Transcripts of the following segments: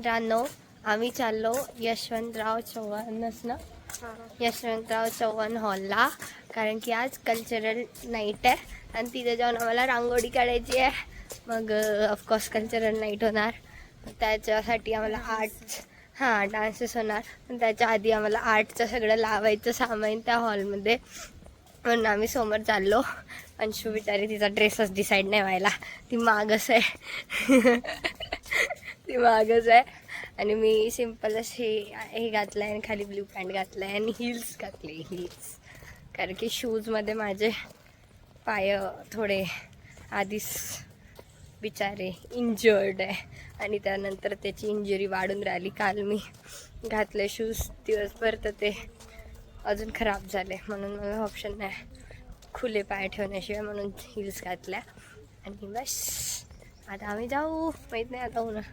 मित्रांनो, आम्ही चाललो यशवंतराव चव्हाणच ना, यशवंतराव चव्हाण हॉलला, कारण की आज कल्चरल नाईट आहे आणि तिथे जाऊन आम्हाला रांगोळी काढायची आहे. मग ऑफकोर्स कल्चरल नाईट होणार, त्याच्यासाठी आम्हाला आर्ट्स डान्सेस होणार, पण त्याच्या आधी आम्हाला आर्टचं सगळं लावायचं सामान त्या हॉलमध्ये, म्हणून आम्ही समोर चाललो. अंशू बिचारी तिचा ड्रेसच डिसाईड नाही व्हायला, ती मागच आहे ती मागच आहे. आणि मी सिम्पल हे घातलं आहे आणि खाली ब्ल्यू पॅन्ट घातलं आहे आणि हिल्स घातले, हिल्स, कारण की शूजमध्ये माझे पाय थोडे आधीच बिचारे इंजर्ड आहे आणि त्यानंतर त्याची इंजुरी वाढून राहिली. काल मी घातले शूज दिवसभर तर ते अजून खराब झाले, म्हणून मला ऑप्शन नाही खुले पाय ठेवण्याशिवाय, म्हणून हिल्स घातल्या. आणि बस आता आम्ही जाऊ, माहीत नाही आता होणार.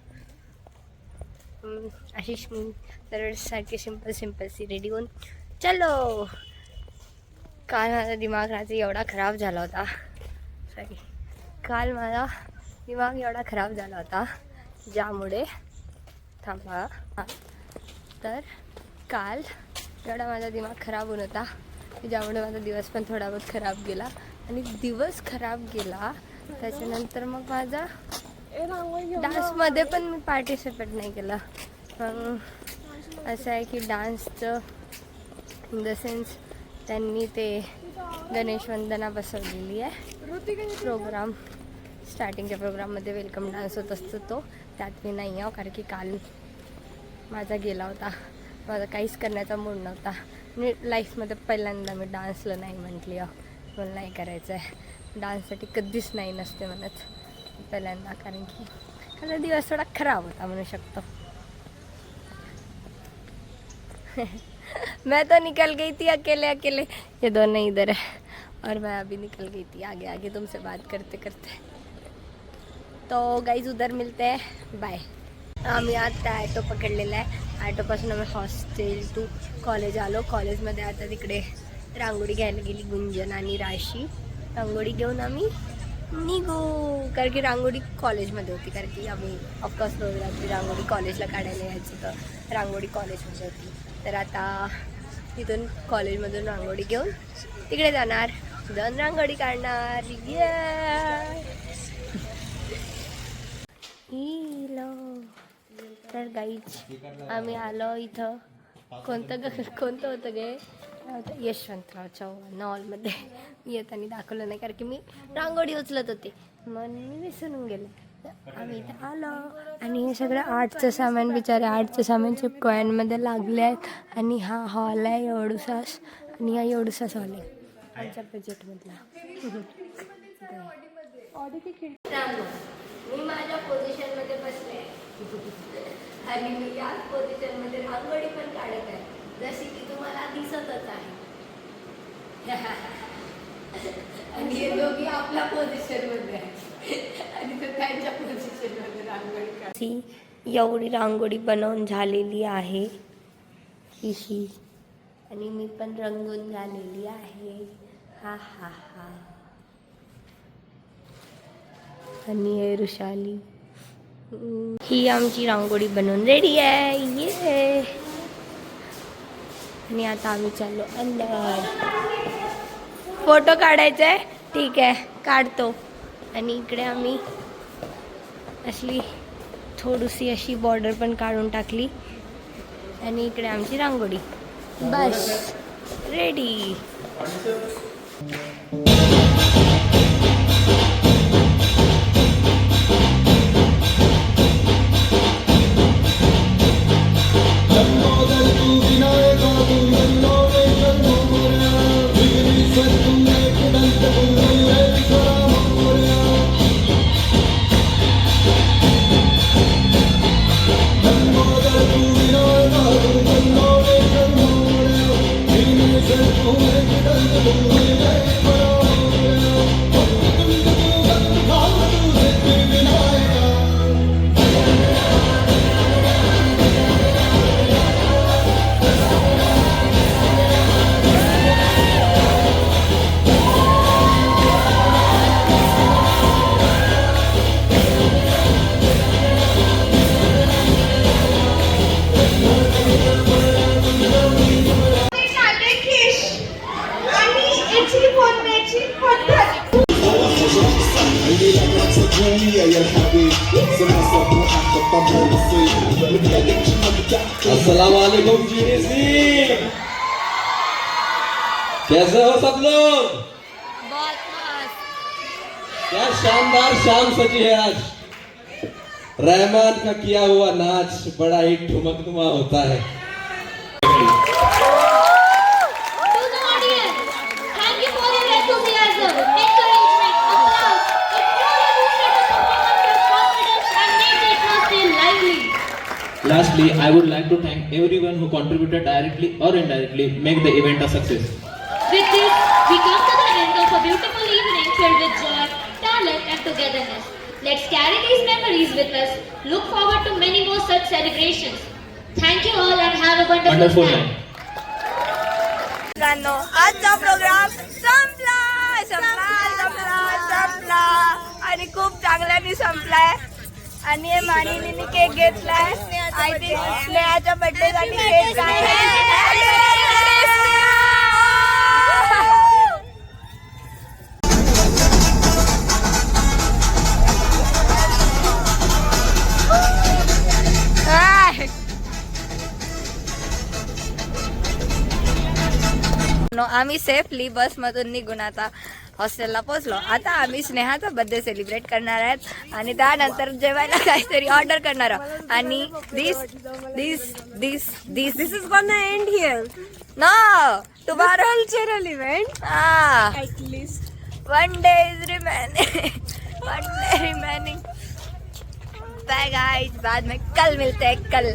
आशिष मी तर सारखे सिंपल सी रेडी होऊन चलो. काल माझा दिमाग रात्री एवढा खराब झाला होता, काल माझा दिमाग एवढा खराब झाला होता ज्यामुळे थांबा तर काल एवढा माझा दिमाग खराब होऊन होता ज्यामुळे माझा दिवस पण थोडा बहुत खराब गेला. आणि दिवस खराब गेला त्याच्यानंतर मग माझा डान्समध्ये पण मी पार्टिसिपेट नाही केला. मग असं आहे की डान्सचं इन द सेन्स त्यांनी ते गणेश वंदना बसवलेली आहे प्रोग्राम, स्टार्टिंगच्या प्रोग्राममध्ये वेलकम डान्स होत असतो तो, त्यात मी नाही आहो कारण की काल माझा गेला होता, माझा काहीच करण्याचा मूड नव्हता. मी लाईफमध्ये पहिल्यांदा मी डान्सला नाही म्हटली मला नाही करायचं आहे, डान्ससाठी कधीच नाही नसते म्हणत पहिल्यांदा, कारण की माझा दिवस थोडा खराब होता म्हणू शकतो. मैं तो निकल गई थी अकेले, ये दोनों इधर है और मैं अभी निकल गई थी आगे तुमसे बात करते करते. तो गाइज उधर मिलते हैं, बाय. आम्ही आता ॲटो पकडलेला आहे, ॲटोपासून आम्ही हॉस्टेल टू कॉलेज आलो. कॉलेजमध्ये आता तिकडे रांगोळी घ्यायला गेली गुंजन आणि राशी. रांगोळी घेऊन आम्ही निघू, कारण की रांगोळी कॉलेजमध्ये होती, कारण की आम्ही ऑफकोर्स रोज रात्री रांगोळी कॉलेजला काढायला यायचं, तर रांगोळी कॉलेजमध्ये होती. तर आता तिथून कॉलेजमधून रांगोळी घेऊन तिकडे जाणार, जाऊन रांगोळी काढणार. तर गाईज आम्ही आलो इथं, कोणतं होतं गे, यशवंतराव चव्हाण हॉलमध्ये. मी येताना दाखवलं नाही कारण की मी रांगोळी उचलत होते, म्हणून मी विसरून गेले. आम्ही इथं आलो आणि हे सगळं आर्टचं सामान, बिचारे आर्टचं सामान चिपकॉइनमध्ये लागले आहेत. आणि हा हॉल आहे एवढूसाच, आणि हा एवढूसाच हॉल आहे आमच्या बजेटमधला. मी माझ्या पोझिशनमध्ये बसले आणि मी याच पोझिशनमध्ये रांगोळी पण काढत आहे, जशी की तुम्हाला दिसतच आहे. आणि हे दोघी आपल्या पोझिशनमध्ये आहे आणि तो त्यांच्या पोझिशनमध्ये रांगोळी काढते. एवढी रांगोळी बनवून झालेली आहे ही, आणि मी पण रंगून झालेली आहे. हा हा हा. आणि हे ऋषाली, ही आमची रांगोळी बनवून रेडी आहे. ये, आणि आता आम्ही चाललो अंदर. फोटो काढायचा आहे, ठीक आहे काढतो. आणि इकडे आम्ही असली थोडीशी अशी बॉर्डर पण काढून टाकली, आणि इकडे आमची रांगोळी बस रेडी. अस्सलाम वालेकुम जी। कैसे हो सब लोग? बहुत मस्त। क्या शानदार शाम सजी है आज। रहमान का किया हुआ नाच बड़ा ही ठुमकनुमा होता है। To the audience, thank you for your enthusiasm, encouragement, applause. It truly boosted the performance's confidence and made the atmosphere lively. Lastly, I would like to thank everyone who contributed directly or indirectly make the event a success. With this, we come to the end of a beautiful evening filled with joy, talent and togetherness. Let's carry these memories with us. Look forward to many more such celebrations. Thank you all and have a wonderful time. मित्रांनो, आजचा programme संपला आणि खूप चांगल्याने संपलाय. आणि हे मानिनीने cake घेतलाय. आय थिंक स्नेहाच्या बर्थडे साठी केक आहे. आम्ही सेफली बसमधून निघून आता हॉस्टेलला पोहोचलो. आता आम्ही स्नेहाचा बर्थडे सेलिब्रेट करणार आहेत आणि त्यानंतर जेवायला काहीतरी ऑर्डर करणार आहोत. आणि this is gonna end here. No, tomorrow cultural event. At least one day is remaining. Bye guys, बाद में कल मिलते हैं. कल